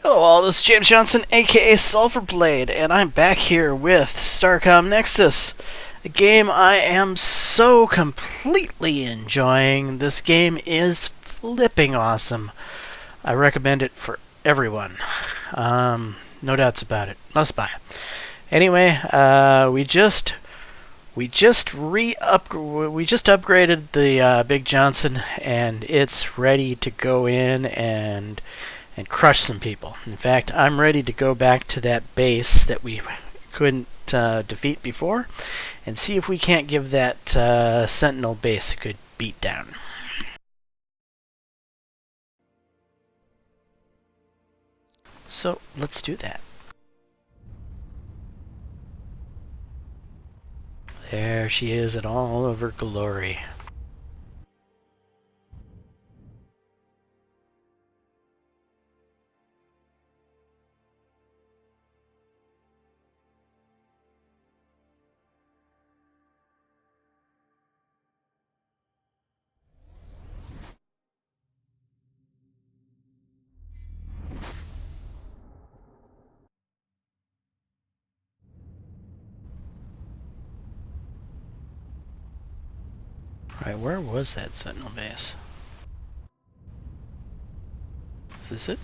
Hello all, this is James Johnson, aka Sulfurblade, and I'm back here with Starcom Nexus, a game I am so completely enjoying. This game is flipping awesome. I recommend it for everyone. No doubts about it. Must buy. Anyway, we just upgraded the Big Johnson, and it's ready to go in and crush some people. In fact, I'm ready to go back to that base that we couldn't defeat before and see if we can't give that Sentinel base a good beat down. So let's do that. There she is in all of her glory. Right, where was that Sentinel base? Is this it?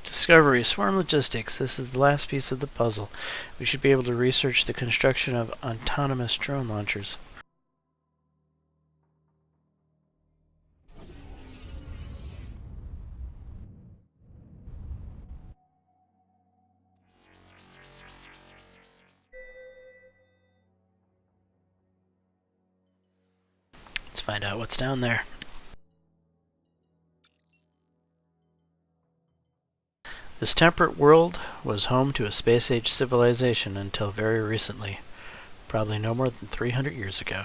Discovery, Swarm Logistics. This is the last piece of the puzzle. We should be able to research the construction of autonomous drone launchers. Let's find out what's down there. This temperate world was home to a space-age civilization until very recently, probably no more than 300 years ago.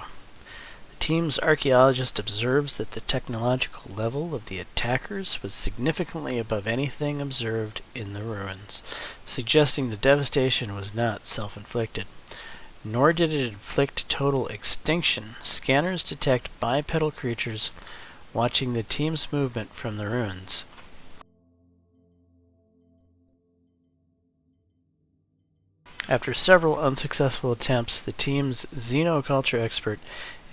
The team's archaeologist observes that the technological level of the attackers was significantly above anything observed in the ruins, suggesting the devastation was not self-inflicted. Nor did it inflict total extinction. Scanners detect bipedal creatures watching the team's movement from the ruins. After several unsuccessful attempts, the team's xenoculture expert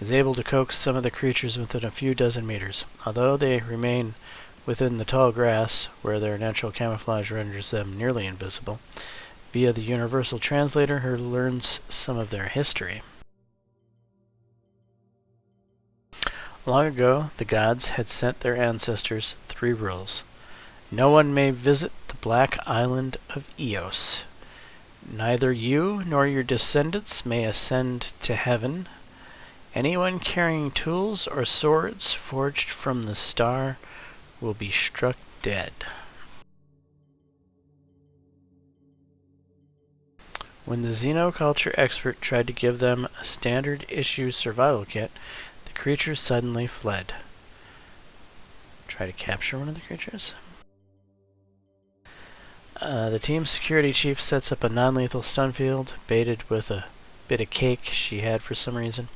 is able to coax some of the creatures within a few dozen meters. Although they remain within the tall grass, where their natural camouflage renders them nearly invisible, via the universal translator, her learns some of their history. Long ago, the gods had sent their ancestors 3 rules. No one may visit the Black Island of Eos. Neither you nor your descendants may ascend to heaven. Anyone carrying tools or swords forged from the star will be struck dead. When the xenoculture expert tried to give them a standard issue survival kit, the creatures suddenly fled. Try to capture one of the creatures? The team's security chief sets up a non-lethal stun field, baited with a bit of cake she had for some reason.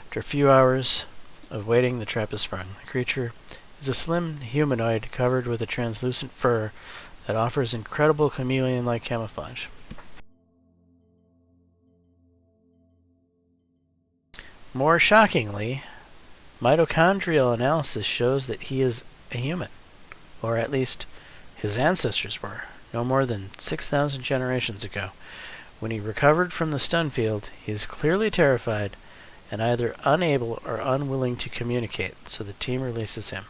After a few hours of waiting, the trap is sprung. The creature is a slim humanoid covered with a translucent fur that offers incredible chameleon-like camouflage. More shockingly, mitochondrial analysis shows that he is a human, or at least his ancestors were, no more than 6,000 generations ago. When he recovered from the stun field, he is clearly terrified and either unable or unwilling to communicate, so the team releases him.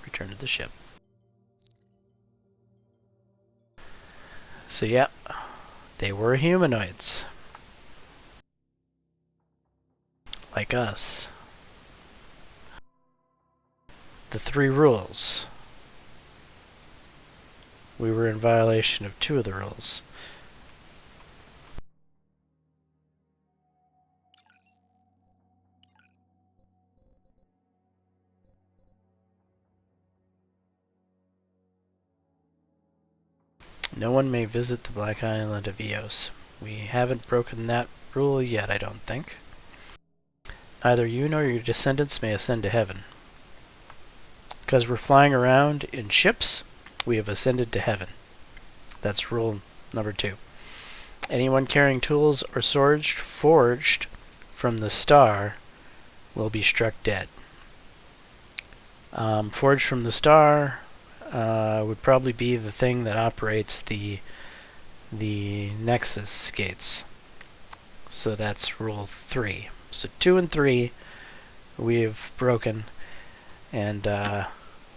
Return to the ship. So yeah, they were humanoids. Like us. The 3 rules. We were in violation of 2 of the rules. No one may visit the Black Island of Eos. We haven't broken that rule yet, I don't think. Neither you nor your descendants may ascend to heaven. Because we're flying around in ships, we have ascended to heaven. That's rule number 2. Anyone carrying tools or swords forged from the star will be struck dead. Forged from the star would probably be the thing that operates the Nexus gates. So that's rule 3. So 2 and 3 we've broken, and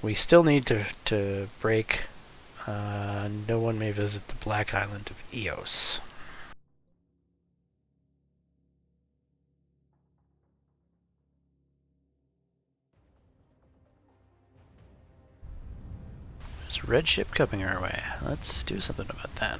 we still need to break. No one may visit the Black Island of Eos. There's a red ship coming our way. Let's do something about that.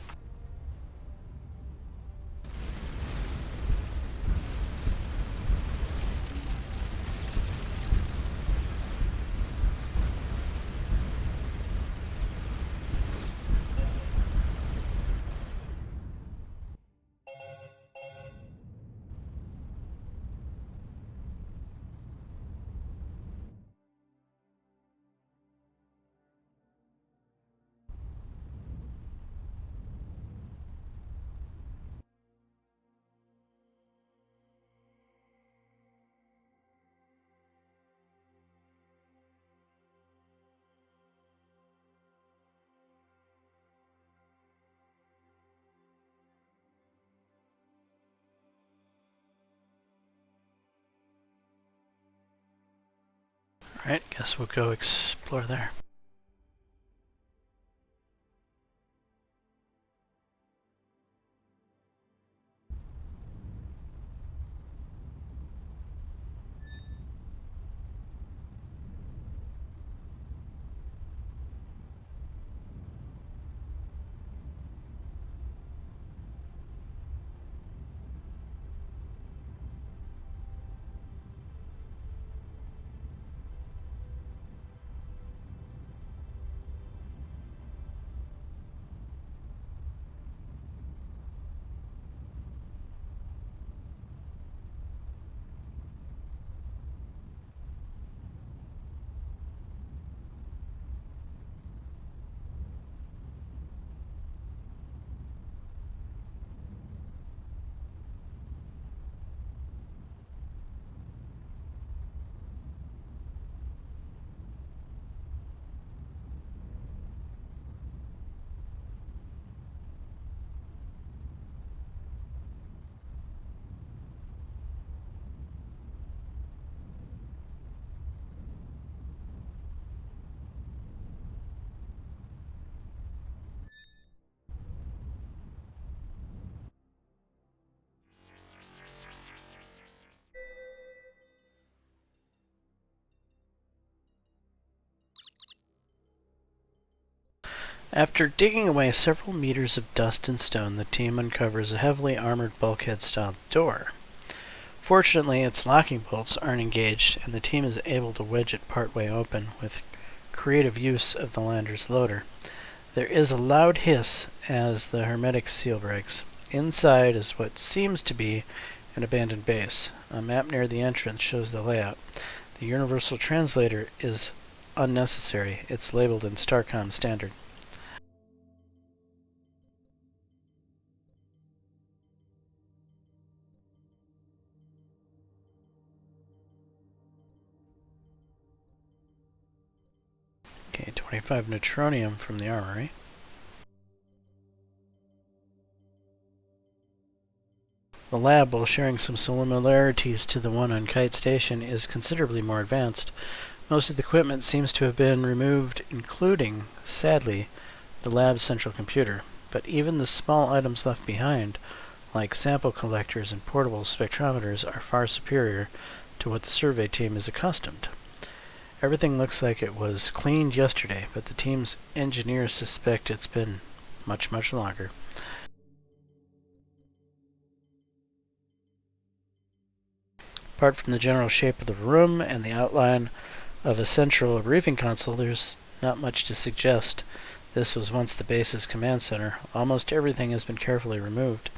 Alright, guess we'll go explore there. After digging away several meters of dust and stone, the team uncovers a heavily armored bulkhead-style door. Fortunately, its locking bolts aren't engaged, and the team is able to wedge it partway open with creative use of the lander's loader. There is a loud hiss as the hermetic seal breaks. Inside is what seems to be an abandoned base. A map near the entrance shows the layout. The universal translator is unnecessary. It's labeled in Starcom Standard. Okay, 25 neutronium from the armory. The lab, while sharing some similarities to the one on Kite Station, is considerably more advanced. Most of the equipment seems to have been removed, including, sadly, the lab's central computer. But even the small items left behind, like sample collectors and portable spectrometers, are far superior to what the survey team is accustomed. Everything looks like it was cleaned yesterday, but the team's engineers suspect it's been much, much longer. Apart from the general shape of the room and the outline of a central briefing console, there's not much to suggest this was once the base's command center. Almost everything has been carefully removed.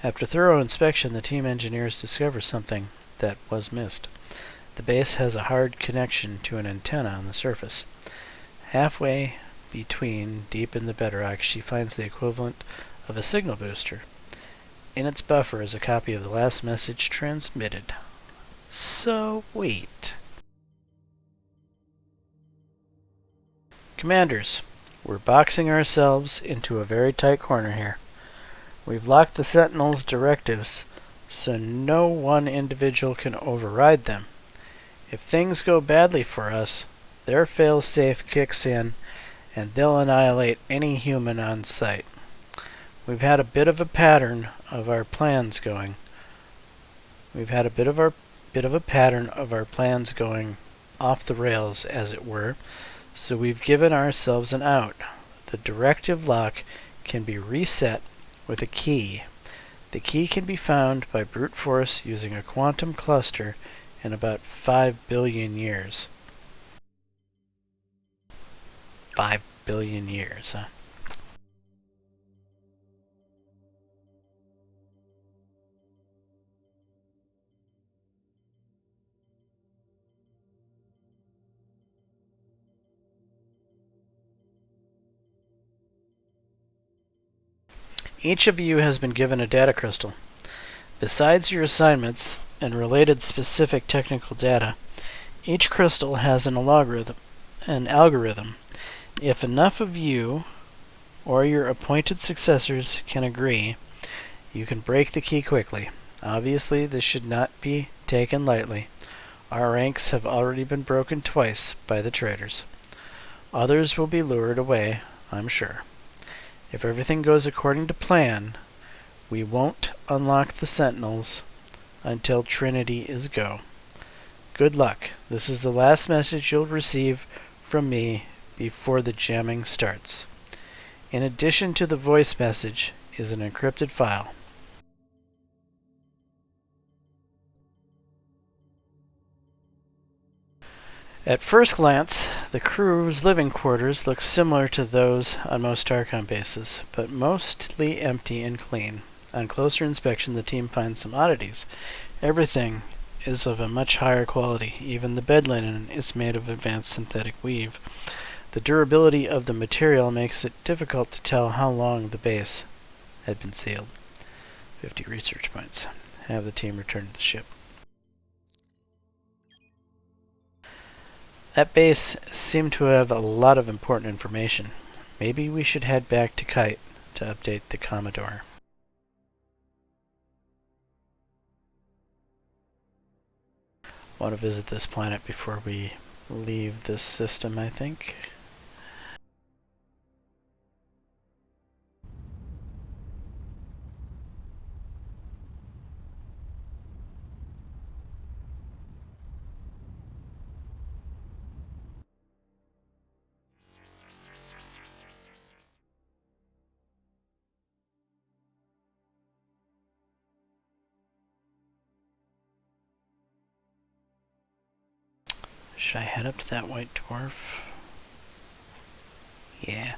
After thorough inspection, the team engineers discover something that was missed. The base has a hard connection to an antenna on the surface. Halfway between, deep in the bedrock, she finds the equivalent of a signal booster. In its buffer is a copy of the last message transmitted. Sweet. Commanders, we're boxing ourselves into a very tight corner here. We've locked the Sentinels' directives, so no one individual can override them. If things go badly for us, their fail-safe kicks in, and they'll annihilate any human on sight. We've had a bit of a pattern of our plans going. Off the rails, as it were, so we've given ourselves an out. The directive lock can be reset with a key. The key can be found by brute force using a quantum cluster in about 5 billion years. 5 billion years, huh? Each of you has been given a data crystal. Besides your assignments and related specific technical data, each crystal has an algorithm. If enough of you or your appointed successors can agree, you can break the key quickly. Obviously, this should not be taken lightly. Our ranks have already been broken twice by the traitors. Others will be lured away, I'm sure. If everything goes according to plan, we won't unlock the Sentinels until Trinity is go. Good luck. This is the last message you'll receive from me before the jamming starts. In addition to the voice message is an encrypted file. At first glance, the crew's living quarters look similar to those on most Starcom bases, but mostly empty and clean. On closer inspection, the team finds some oddities. Everything is of a much higher quality. Even the bed linen is made of advanced synthetic weave. The durability of the material makes it difficult to tell how long the base had been sealed. 50 research points. Have the team return to the ship. That base seemed to have a lot of important information. Maybe we should head back to Kite to update the Commodore. Want to visit this planet before we leave this system, I think. Should I head up to that white dwarf? Yeah.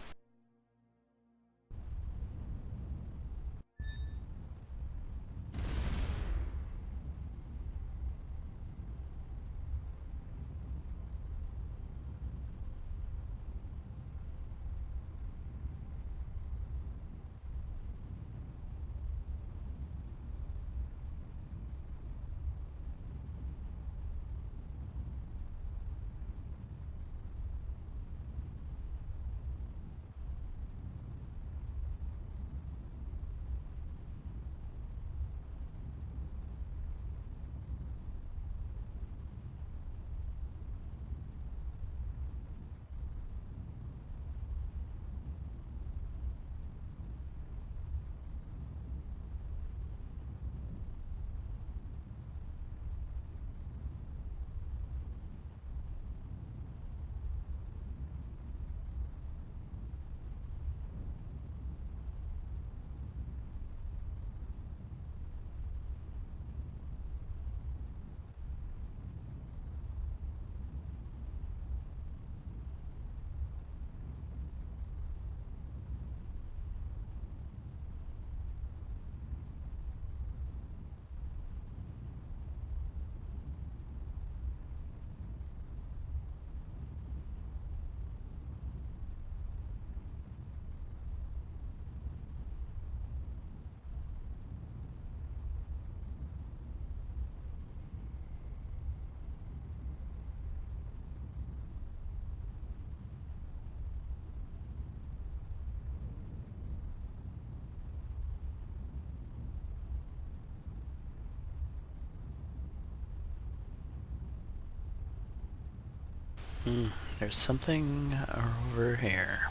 There's something over here.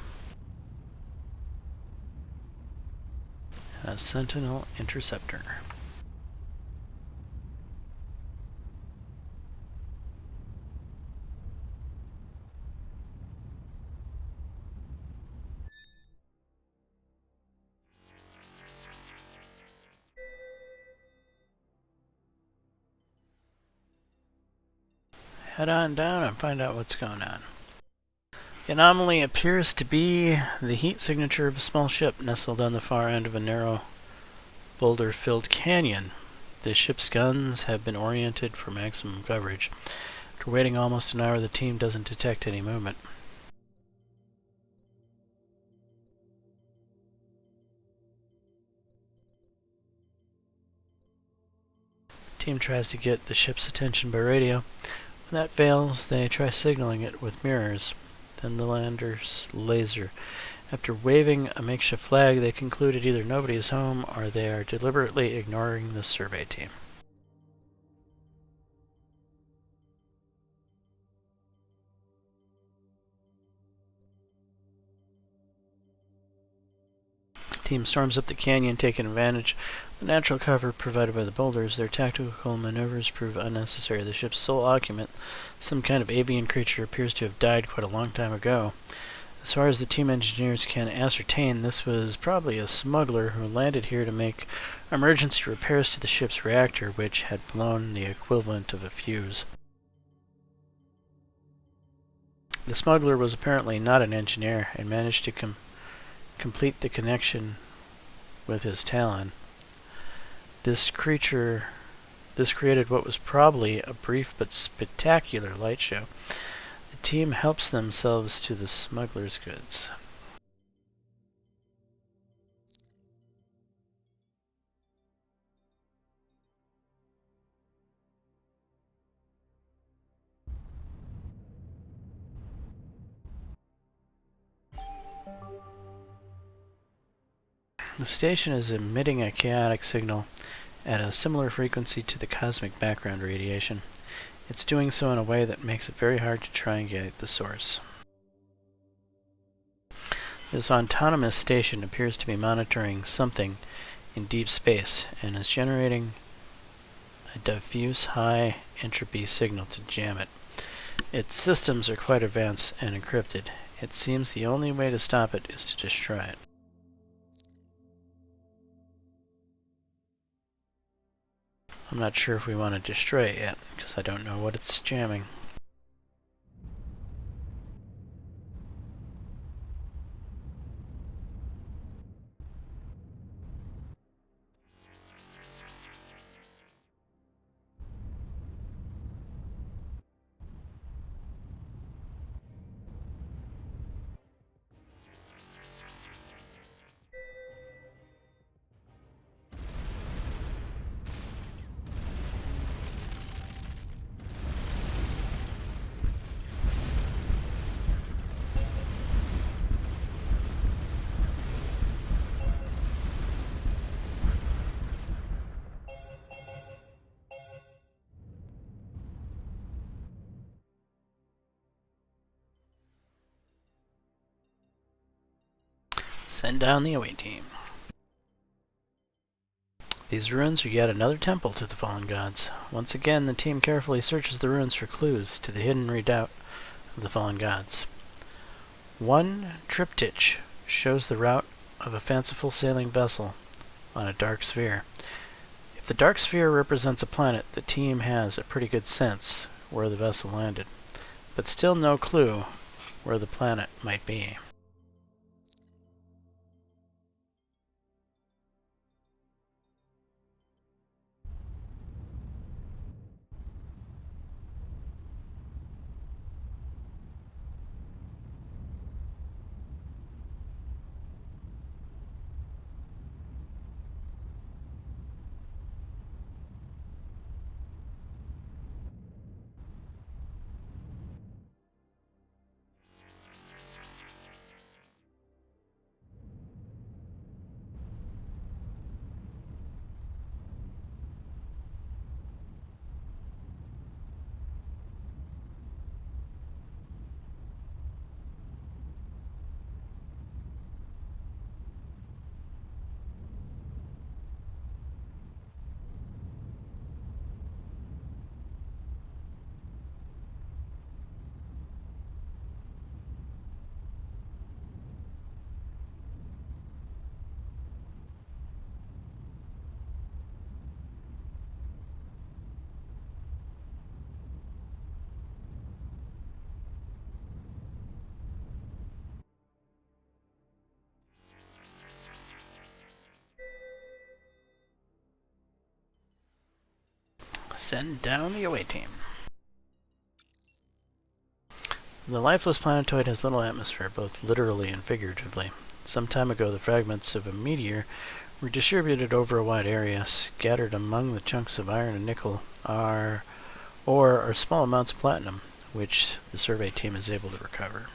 A Sentinel Interceptor. Head on down and find out what's going on. The anomaly appears to be the heat signature of a small ship nestled on the far end of a narrow, boulder-filled canyon. The ship's guns have been oriented for maximum coverage. After waiting almost an hour, the team doesn't detect any movement. The team tries to get the ship's attention by radio. When that fails, they try signaling it with mirrors. Then the lander's laser. After waving a makeshift flag, they concluded either nobody is home or they are deliberately ignoring the survey team. The team storms up the canyon, taking advantage of the natural cover provided by the boulders. Their tactical maneuvers prove unnecessary. The ship's sole occupant, some kind of avian creature, appears to have died quite a long time ago. As far as the team engineers can ascertain, this was probably a smuggler who landed here to make emergency repairs to the ship's reactor, which had blown the equivalent of a fuse. The smuggler was apparently not an engineer and managed to complete the connection with his talon. This created what was probably a brief but spectacular light show. The team helps themselves to the smuggler's goods. The station is emitting a chaotic signal at a similar frequency to the cosmic background radiation. It's doing so in a way that makes it very hard to triangulate the source. This autonomous station appears to be monitoring something in deep space and is generating a diffuse high entropy signal to jam it. Its systems are quite advanced and encrypted. It seems the only way to stop it is to destroy it. I'm not sure if we want to destroy it yet, because I don't know what it's jamming. Send down the away team. These ruins are yet another temple to the fallen gods. Once again, the team carefully searches the ruins for clues to the hidden redoubt of the fallen gods. One triptych shows the route of a fanciful sailing vessel on a dark sphere. If the dark sphere represents a planet, the team has a pretty good sense where the vessel landed, but still no clue where the planet might be. Send down the away team. The lifeless planetoid has little atmosphere, both literally and figuratively. Some time ago, the fragments of a meteor were distributed over a wide area. Scattered among the chunks of iron and nickel are small amounts of platinum, which the survey team is able to recover.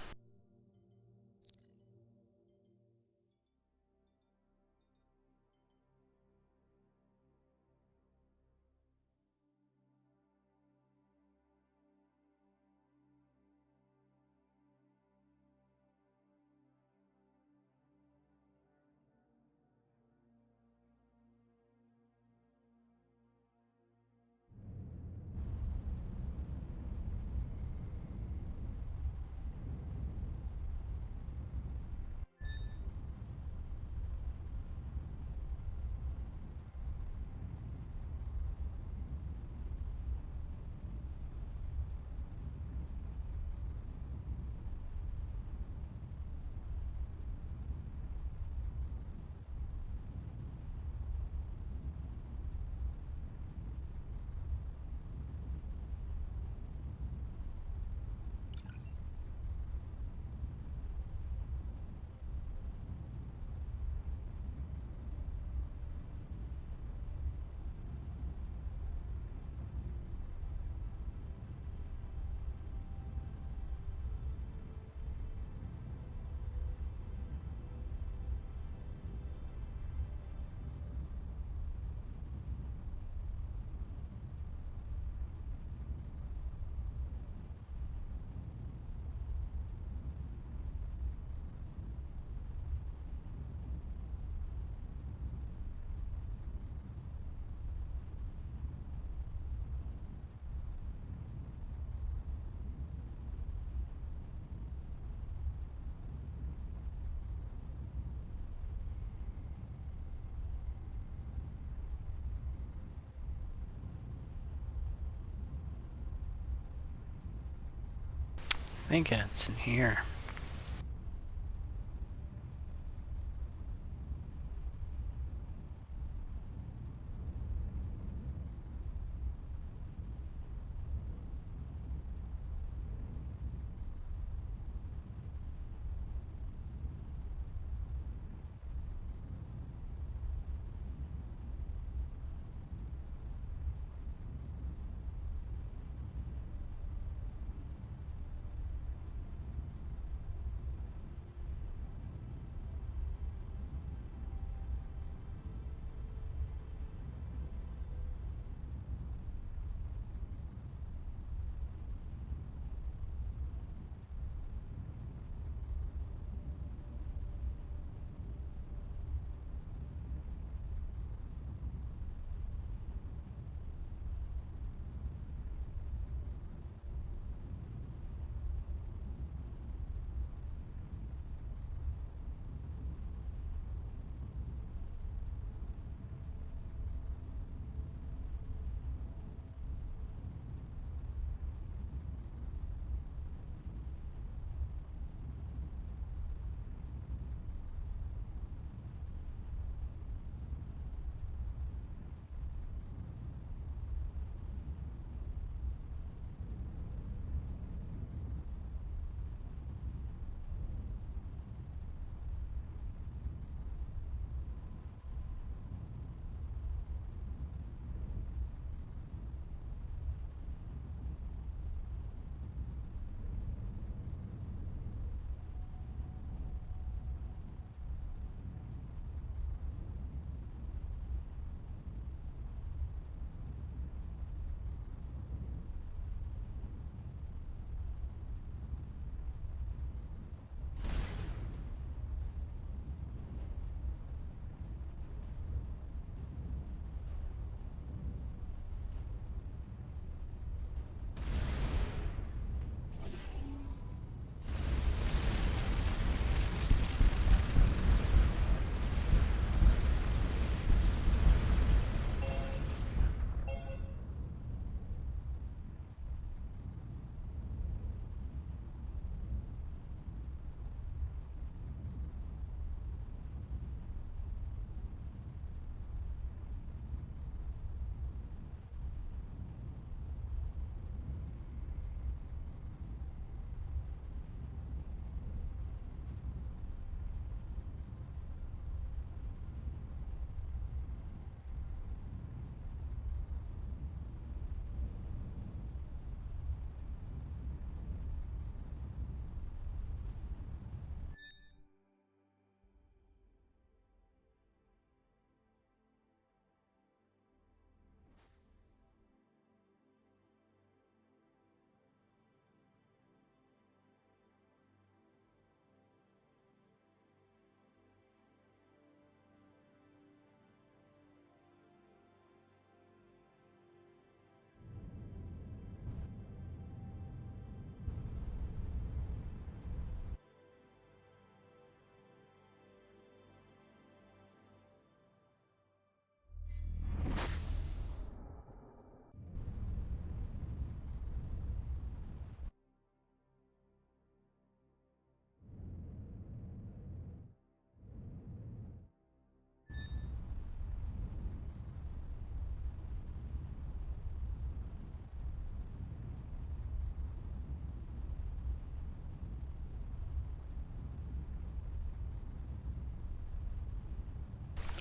Thinking it's in here.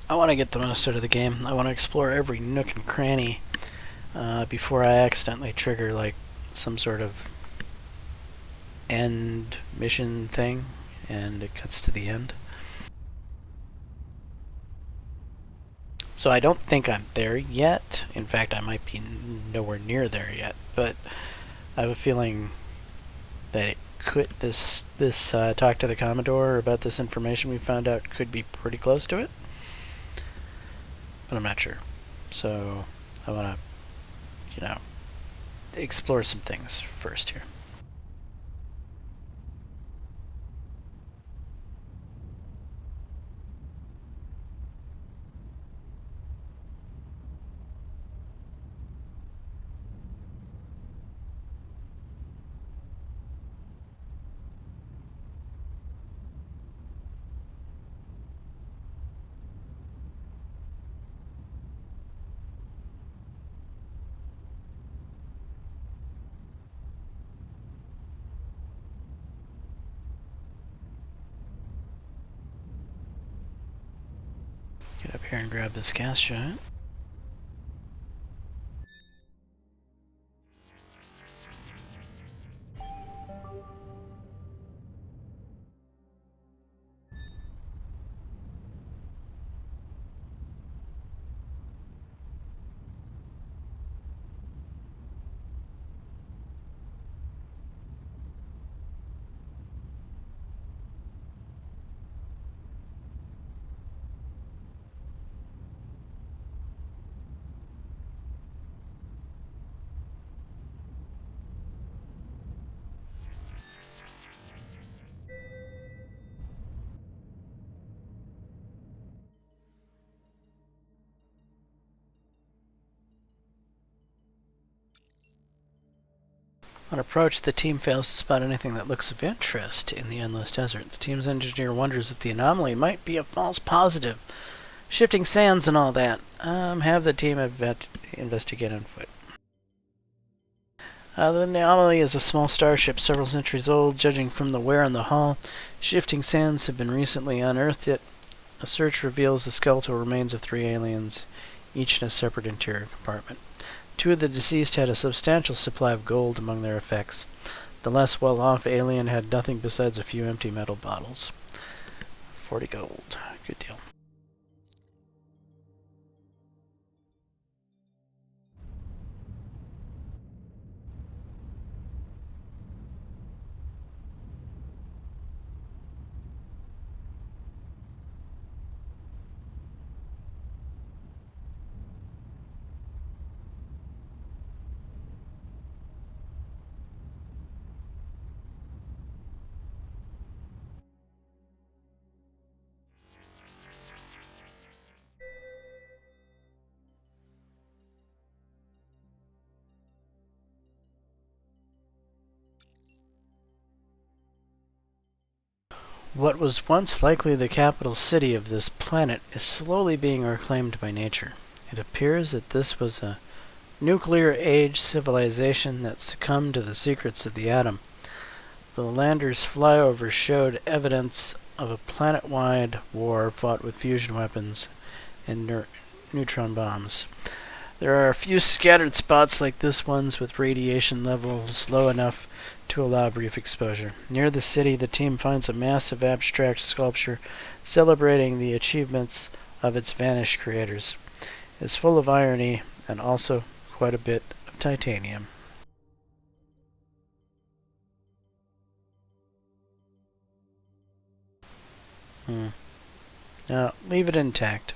I want to get the most out of the game. I want to explore every nook and cranny before I accidentally trigger like some sort of end mission thing and it cuts to the end. So I don't think I'm there yet. In fact, I might be nowhere near there yet, but I have a feeling that it could this talk to the Commodore about this information we found out could be pretty close to it, but I'm not sure. So I want to, explore some things first here. Get up here and grab this gas shot. On approach, the team fails to spot anything that looks of interest in the endless desert. The team's engineer wonders if the anomaly might be a false positive. Shifting sands and all that. Have the team investigate on foot. The anomaly is a small starship several centuries old, judging from the wear on the hull. Shifting sands have been recently unearthed, yet a search reveals the skeletal remains of 3 aliens, each in a separate interior compartment. 2 of the deceased had a substantial supply of gold among their effects. The less well-off alien had nothing besides a few empty metal bottles. 40 gold. Good deal. What was once likely the capital city of this planet is slowly being reclaimed by nature. It appears that this was a nuclear-age civilization that succumbed to the secrets of the atom. The lander's flyover showed evidence of a planet-wide war fought with fusion weapons and neutron bombs. There are a few scattered spots like this ones with radiation levels low enough to allow brief exposure. Near the city, the team finds a massive abstract sculpture celebrating the achievements of its vanished creators. It is full of irony and also quite a bit of titanium. Now, leave it intact.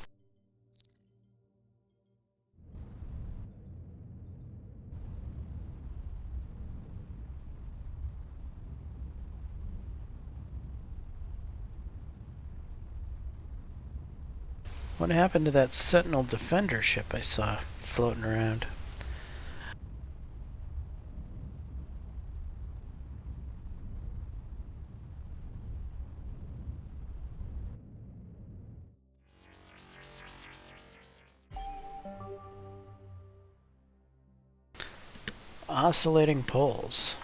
What happened to that Sentinel Defender ship I saw floating around? Oscillating poles.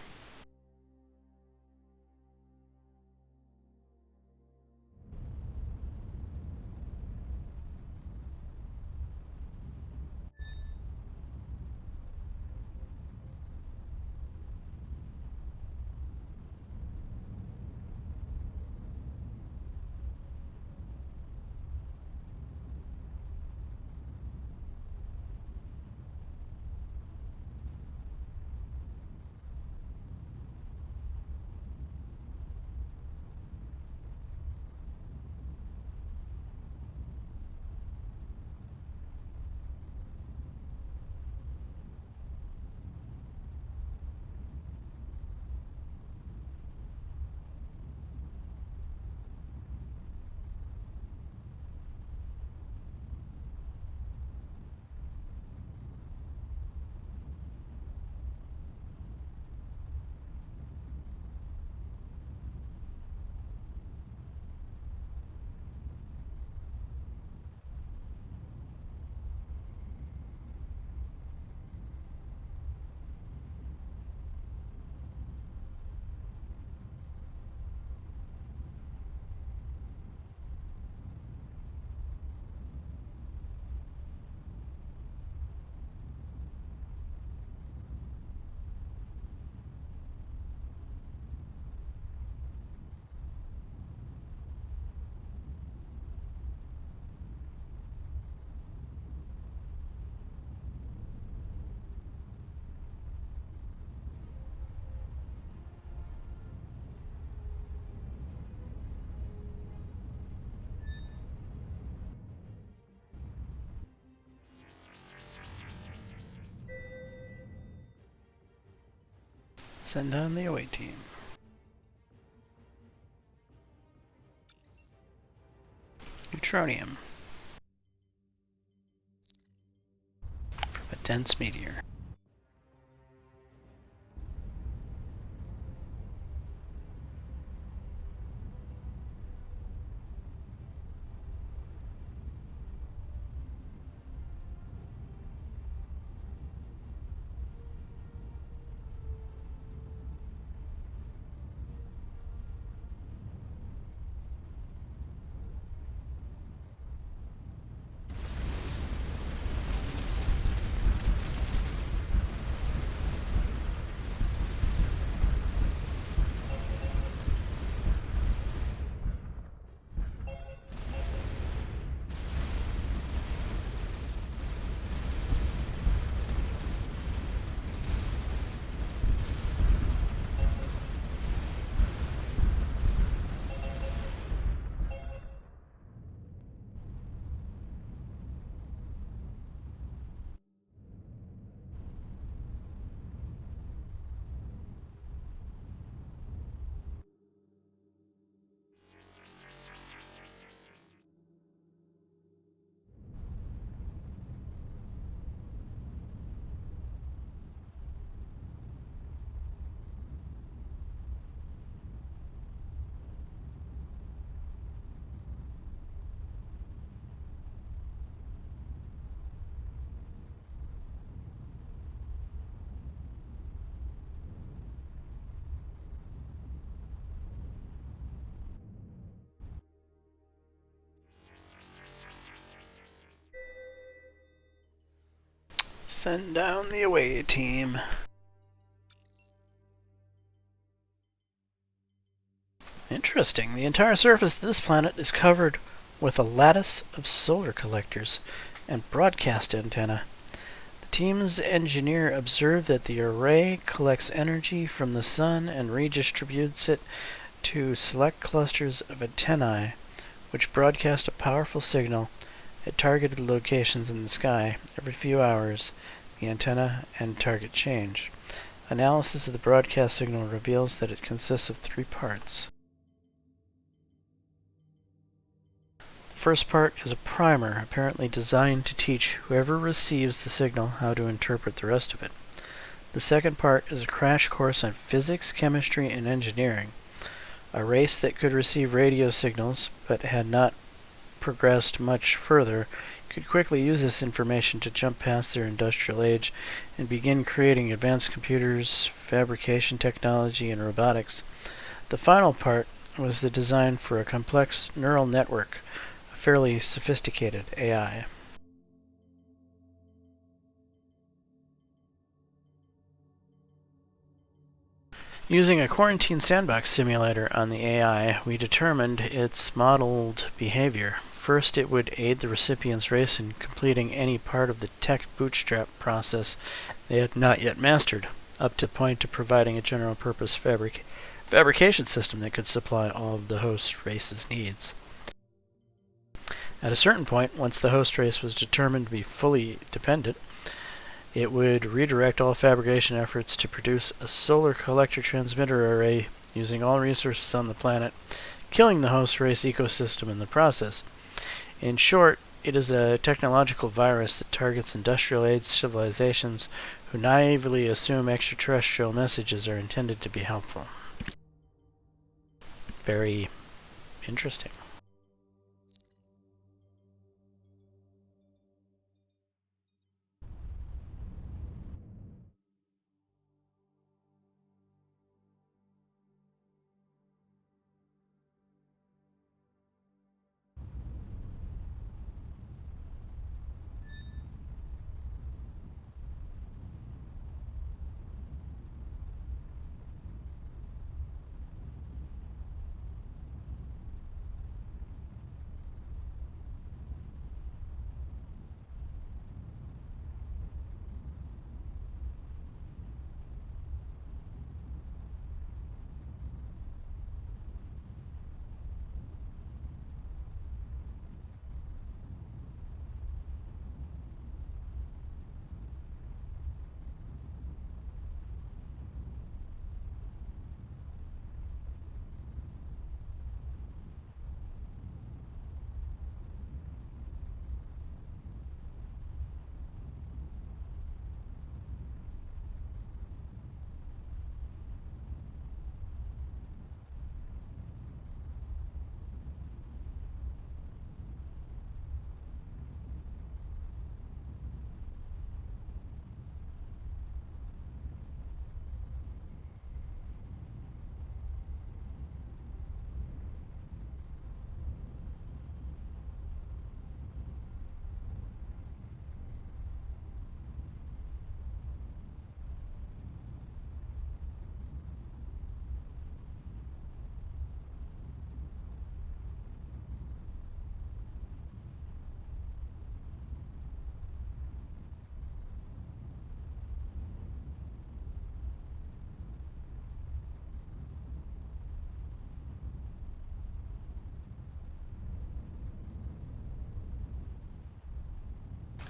Send down the away team. Neutronium. From a dense meteor. Send down the away team. Interesting. The entire surface of this planet is covered with a lattice of solar collectors and broadcast antenna. The team's engineer observed that the array collects energy from the sun and redistributes it to select clusters of antennae, which broadcast a powerful signal at targeted locations in the sky. Every few hours, the antenna and target change. Analysis of the broadcast signal reveals that it consists of 3 parts. The first part is a primer, apparently designed to teach whoever receives the signal how to interpret the rest of it. The second part is a crash course on physics, chemistry, and engineering. A race that could receive radio signals, but had not progressed much further, could quickly use this information to jump past their industrial age and begin creating advanced computers, fabrication technology, and robotics. The final part was the design for a complex neural network, a fairly sophisticated AI. Using a quarantine sandbox simulator on the AI, we determined its modeled behavior. First, it would aid the recipient's race in completing any part of the tech bootstrap process they had not yet mastered, up to the point of providing a general-purpose fabrication system that could supply all of the host race's needs. At a certain point, once the host race was determined to be fully dependent, it would redirect all fabrication efforts to produce a solar collector transmitter array using all resources on the planet, killing the host race ecosystem in the process. In short, it is a technological virus that targets industrial-age civilizations who naively assume extraterrestrial messages are intended to be helpful. Very interesting.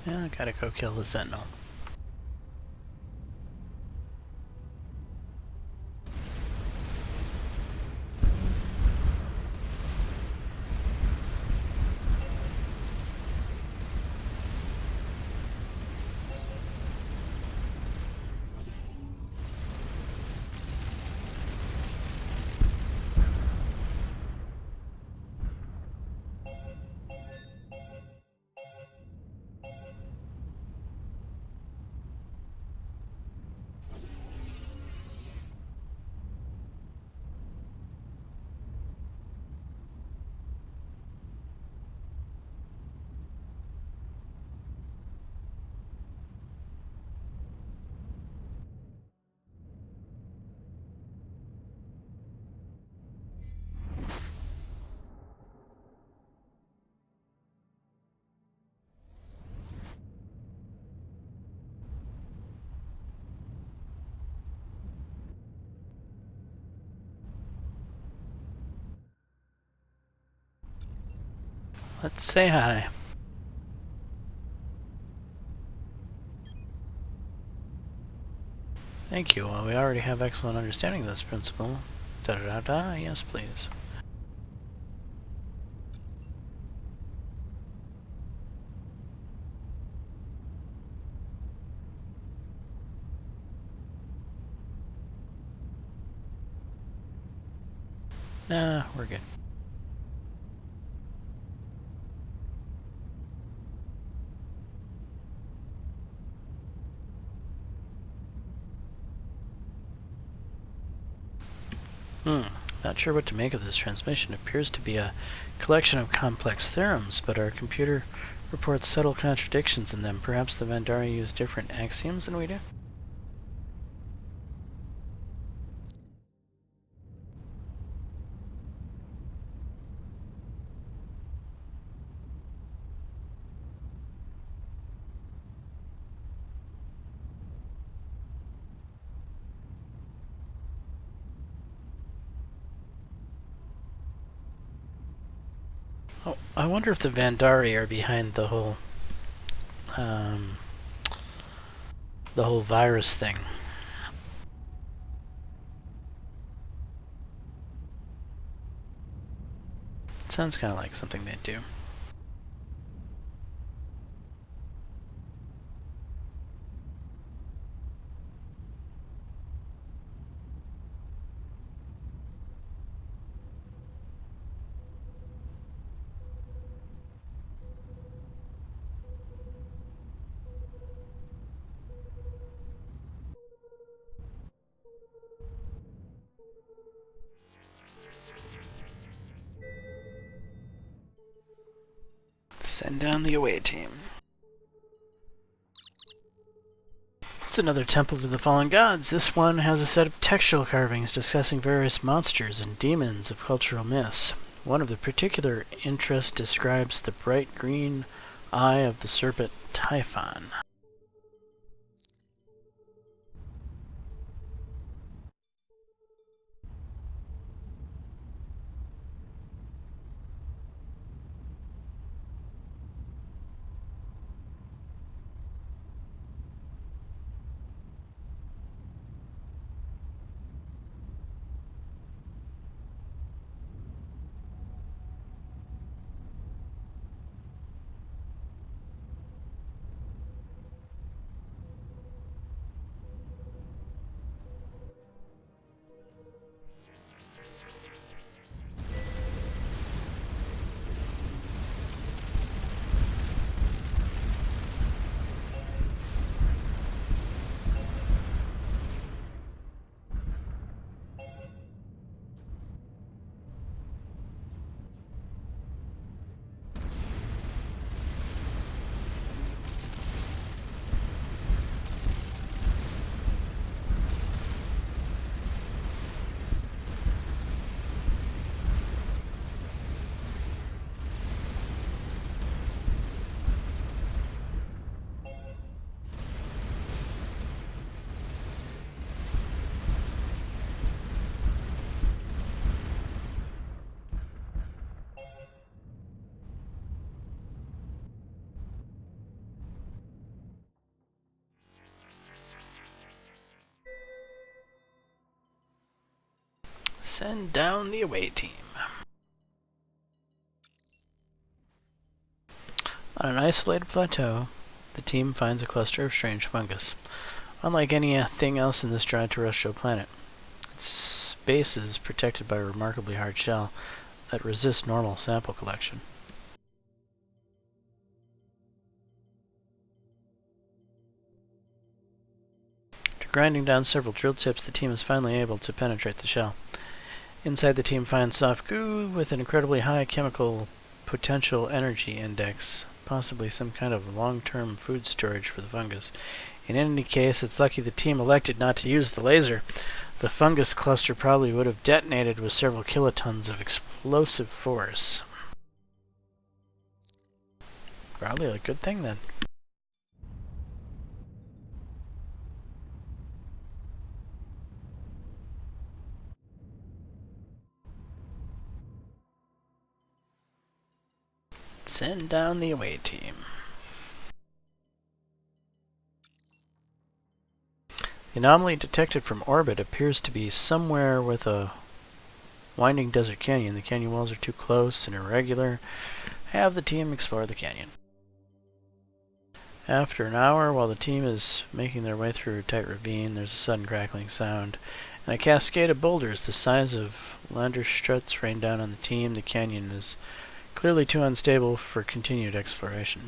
Yeah, gotta go kill the sentinel. Let's say hi. Thank you. Well, we already have excellent understanding of this principle. Da-da-da-da, yes please. Nah, we're good. Not sure what to make of this transmission. It appears to be a collection of complex theorems, but our computer reports subtle contradictions in them. Perhaps the Vandari use different axioms than we do? Oh, I wonder if the Vandari are behind the whole virus thing. It sounds kind of like something they'd do. Send down the away team. It's another temple to the fallen gods. This one has a set of textual carvings discussing various monsters and demons of cultural myths. One of the particular interest describes the bright green eye of the serpent Typhon. Send down the away team. On an isolated plateau, the team finds a cluster of strange fungus. Unlike anything else in this dry terrestrial planet, its base is protected by a remarkably hard shell that resists normal sample collection. After grinding down several drill tips, the team is finally able to penetrate the shell. Inside, the team finds soft goo with an incredibly high chemical potential energy index, possibly some kind of long-term food storage for the fungus. In any case, it's lucky the team elected not to use the laser. The fungus cluster probably would have detonated with several kilotons of explosive force. Probably a good thing then. Send down the away team. The anomaly detected from orbit appears to be somewhere with a winding desert canyon. The canyon walls are too close and irregular. Have the team explore the canyon. After an hour, while the team is making their way through a tight ravine, there's a sudden crackling sound, and a cascade of boulders the size of lander struts rain down on the team. The canyon is clearly too unstable for continued exploration.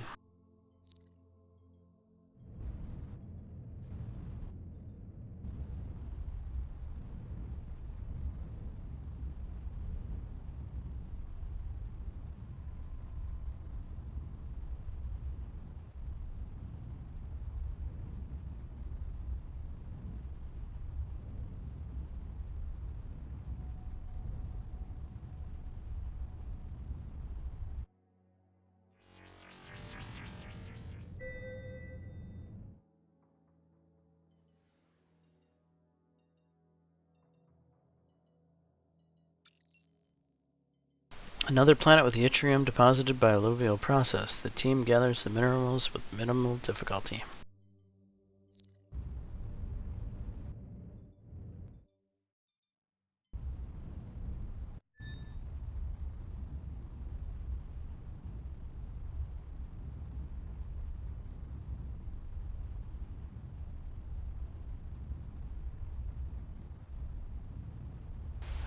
Another planet with yttrium deposited by alluvial process. The team gathers the minerals with minimal difficulty.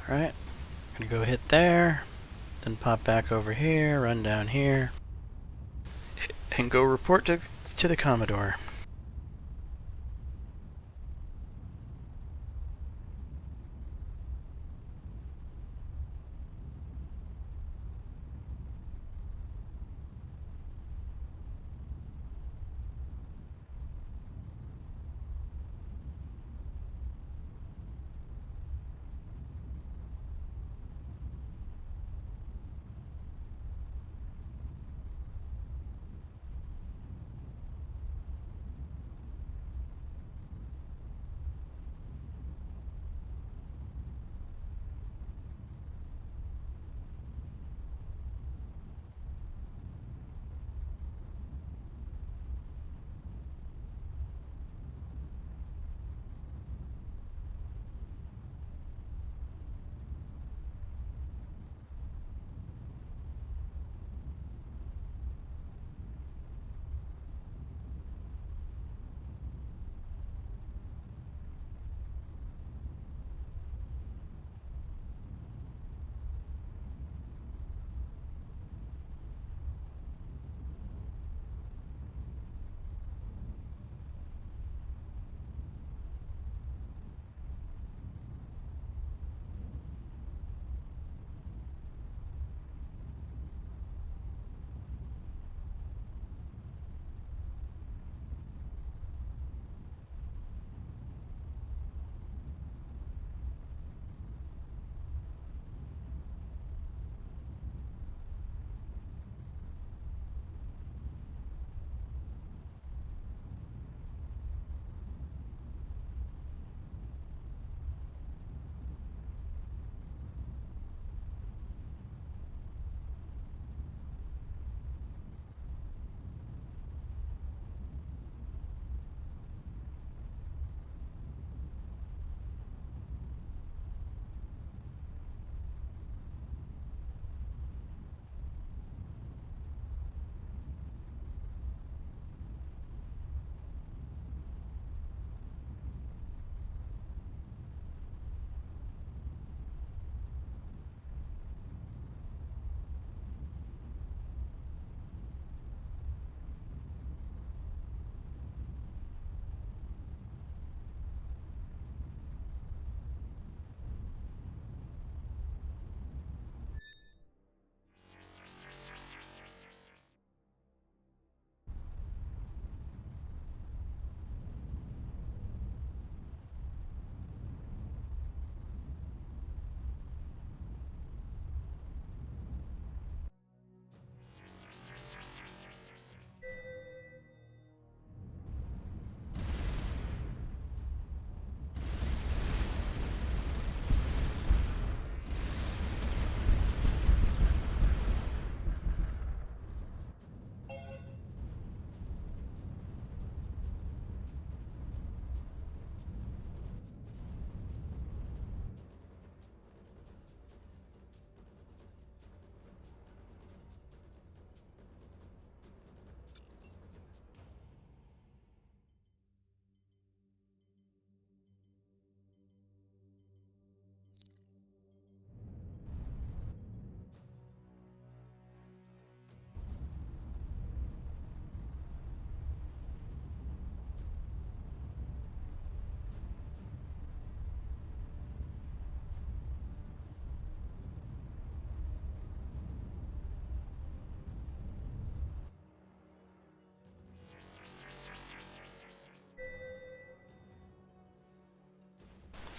Alright, gonna go hit there, then pop back over here, run down here, and go report to the Commodore.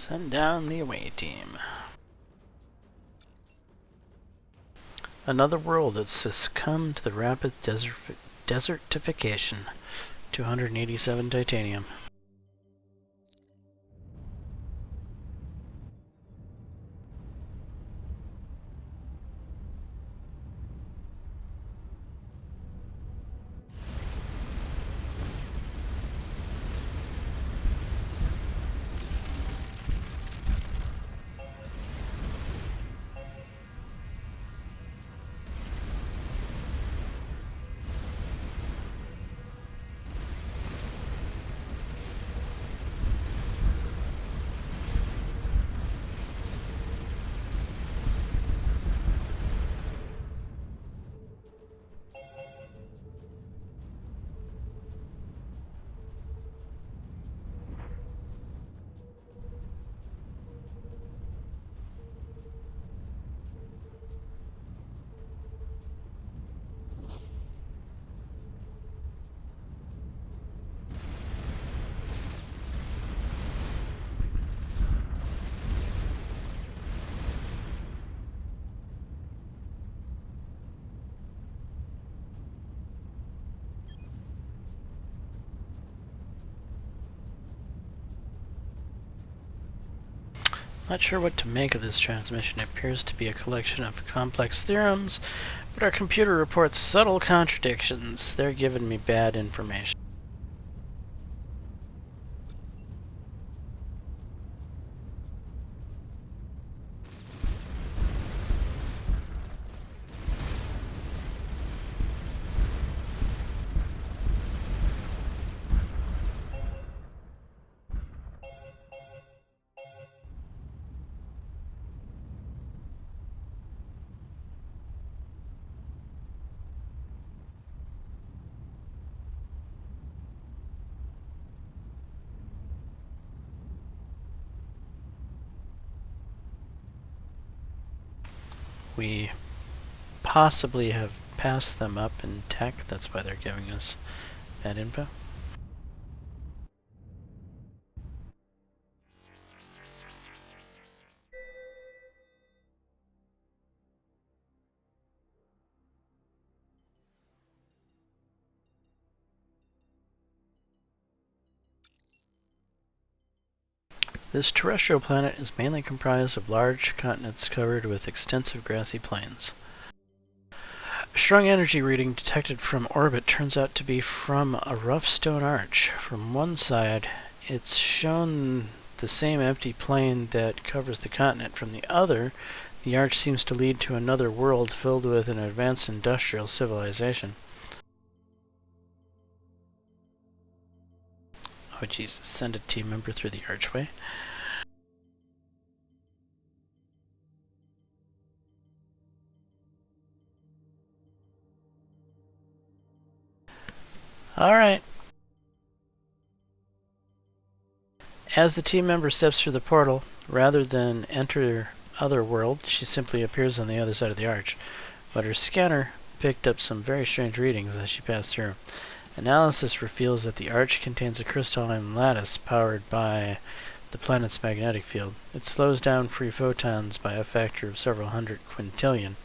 Send down the away team. Another world that's succumbed to the rapid desertification. 287 titanium. Not sure what to make of this transmission. It appears to be a collection of complex theorems, but our computer reports subtle contradictions. They're giving me bad information. We possibly have passed them up in tech. That's why they're giving us bad info. This terrestrial planet is mainly comprised of large continents covered with extensive grassy plains. A strong energy reading detected from orbit turns out to be from a rough stone arch. From one side, it's shown the same empty plain that covers the continent. From the other, the arch seems to lead to another world filled with an advanced industrial civilization. Oh Jesus, send a team member through the archway. Alright. As the team member steps through the portal, rather than enter other world, she simply appears on the other side of the arch. But her scanner picked up some very strange readings as she passed through. Analysis reveals that the arch contains a crystalline lattice powered by the planet's magnetic field. It slows down free photons by a factor of several hundred quintillion.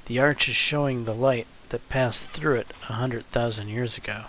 The arch is showing the light that passed through it 100,000 years ago.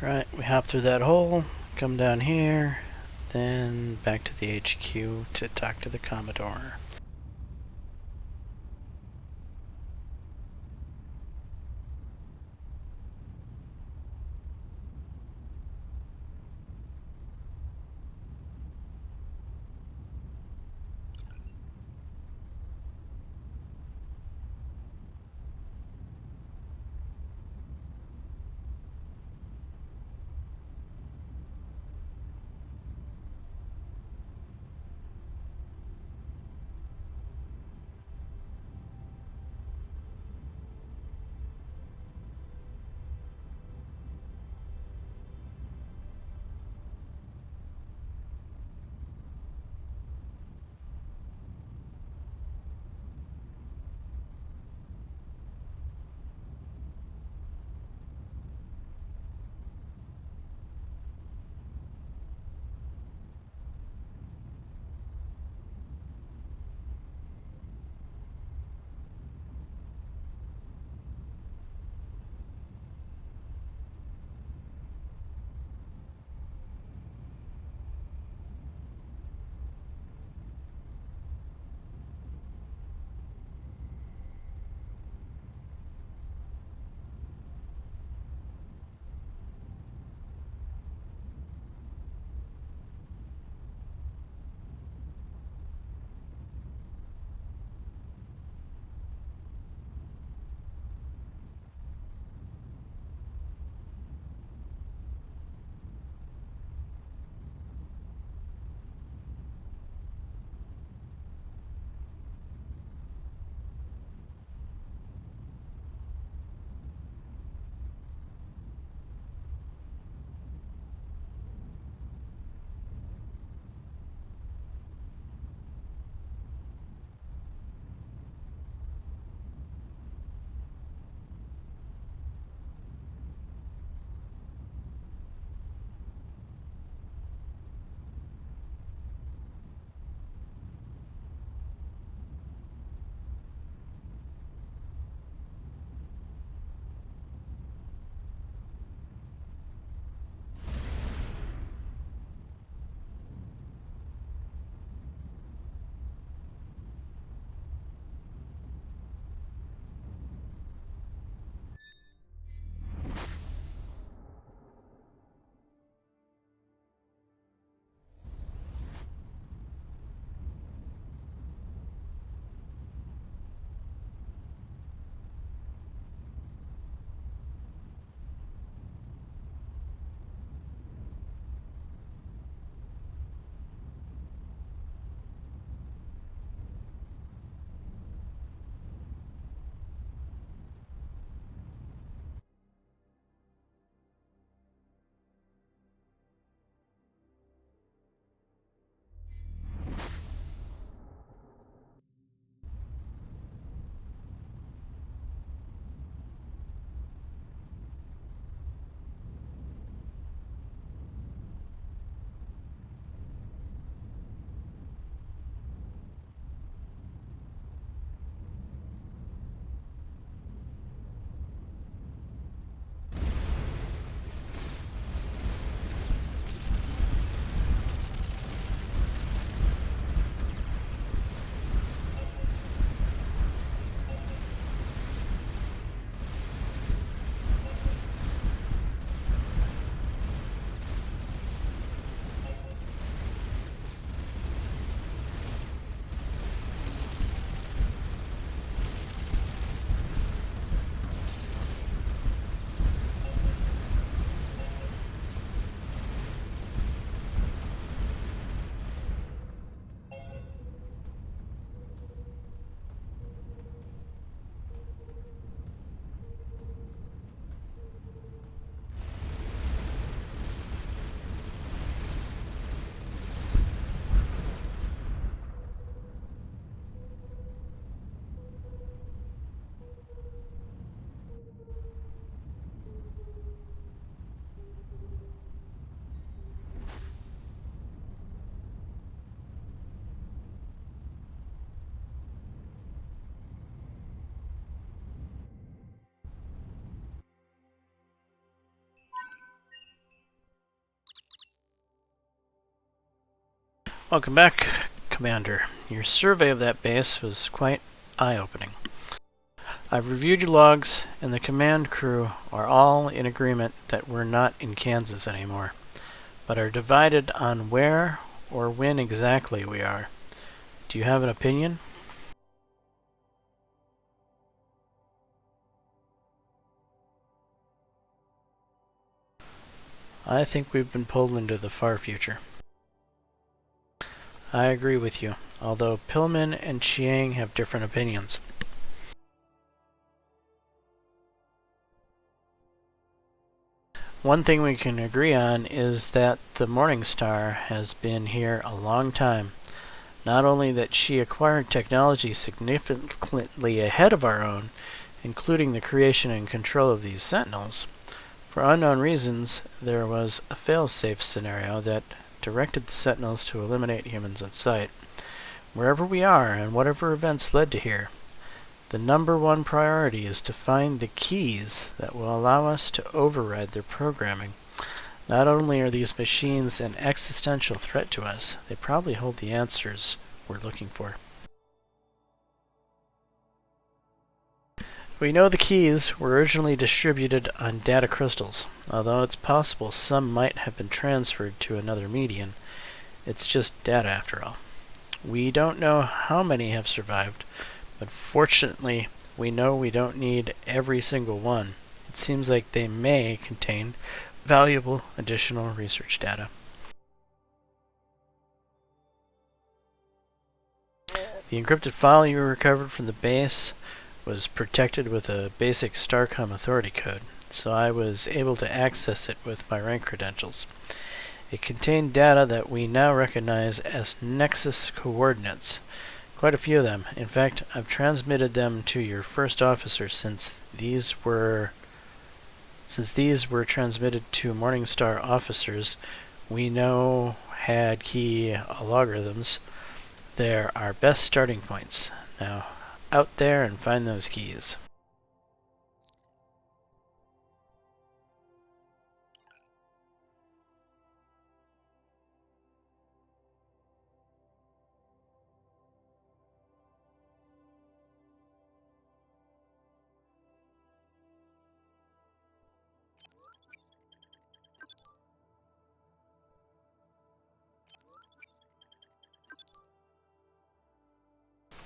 Right, we hop through that hole, come down here, then back to the HQ to talk to the Commodore. Welcome back, Commander. Your survey of that base was quite eye-opening. I've reviewed your logs, and the command crew are all in agreement that we're not in Kansas anymore, but are divided on where or when exactly we are. Do you have an opinion? I think we've been pulled into the far future. I agree with you, although Pillman and Chiang have different opinions. One thing we can agree on is that the Morning Star has been here a long time. Not only that she acquired technology significantly ahead of our own, including the creation and control of these Sentinels. For unknown reasons, there was a fail-safe scenario that directed the Sentinels to eliminate humans at sight. Wherever we are and whatever events led to here, the number one priority is to find the keys that will allow us to override their programming. Not only are these machines an existential threat to us, they probably hold the answers we're looking for. We know the keys were originally distributed on data crystals, although it's possible some might have been transferred to another medium. It's just data after all. We don't know how many have survived, but fortunately we know we don't need every single one. It seems like they may contain valuable additional research data. The encrypted file you recovered from the base was protected with a basic Starcom authority code, so I was able to access it with my rank credentials. It contained data that we now recognize as Nexus coordinates. Quite a few of them. In fact, I've transmitted them to your first officer since these were transmitted to Morningstar officers we know had key algorithms. They're our best starting points. Now, out there and find those keys.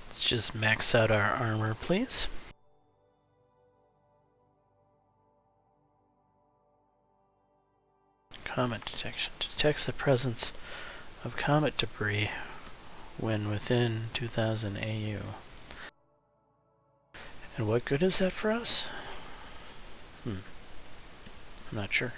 Let's just max out our armor, please. Comet detection. Detects the presence of comet debris when within 2000 AU. And what good is that for us? I'm not sure.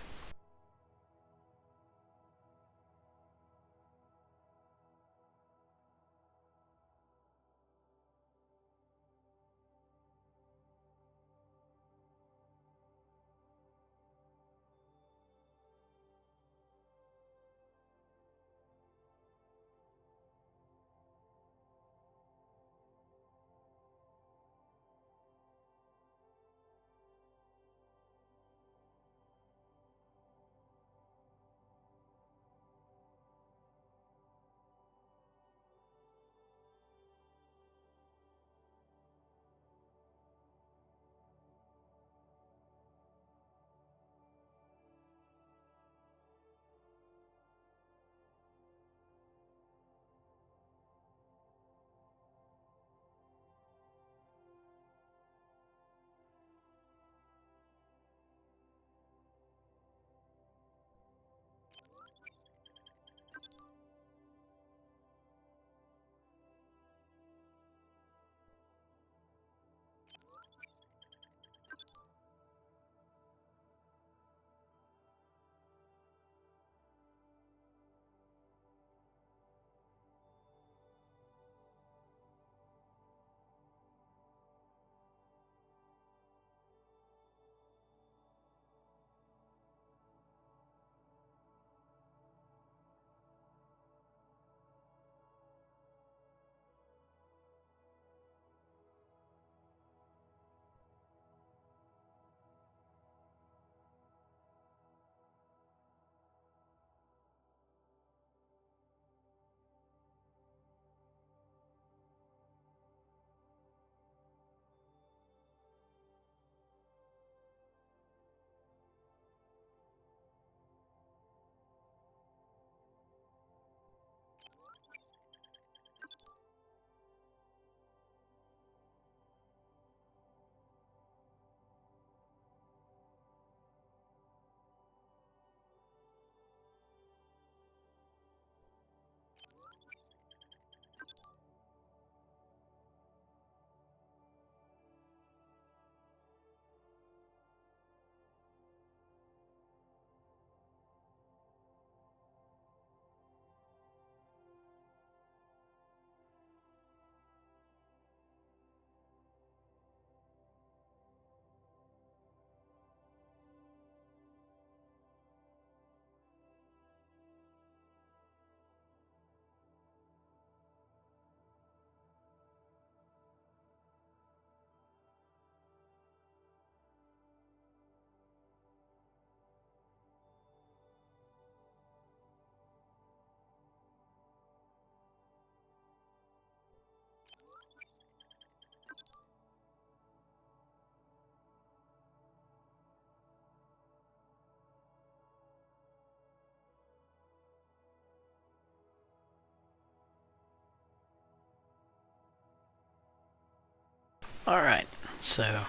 Alright, so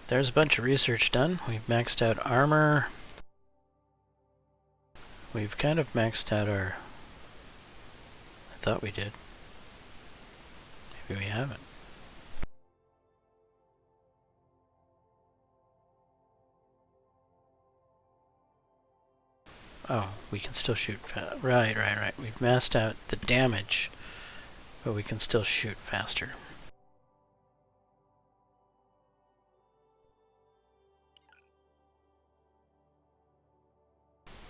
there's a bunch of research done. We've maxed out armor. We've kind of maxed out our... I thought we did. Maybe we haven't. Oh, we can still shoot right. We've maxed out the damage, but we can still shoot faster.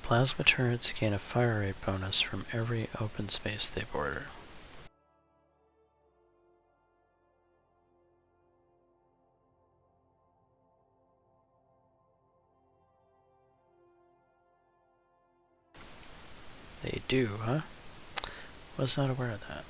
Plasma turrets gain a fire rate bonus from every open space they border. They do, huh? Was not aware of that.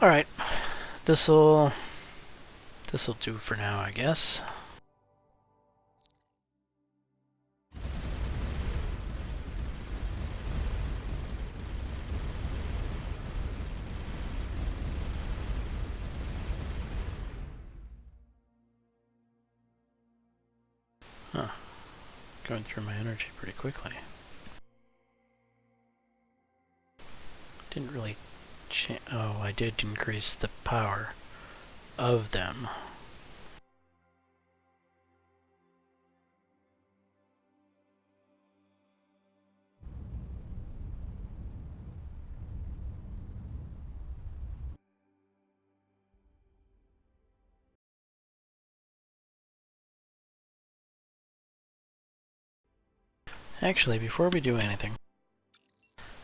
Alright, this'll do for now, I guess. Huh. Going through my energy pretty quickly. Didn't really oh, I did increase the power of them. Actually, before we do anything,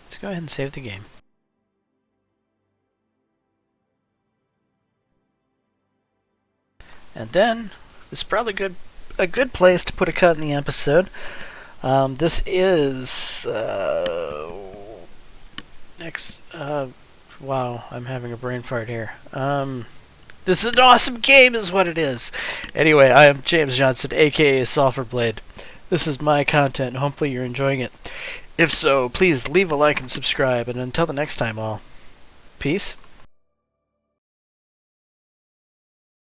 let's go ahead and save the game. And then, this is probably a good place to put a cut in the episode. This is next. Wow, I'm having a brain fart here. This is an awesome game, is what it is. Anyway, I am James Johnson, aka Sulfurblade. This is my content. Hopefully, you're enjoying it. If so, please leave a like and subscribe. And until the next time, all, peace.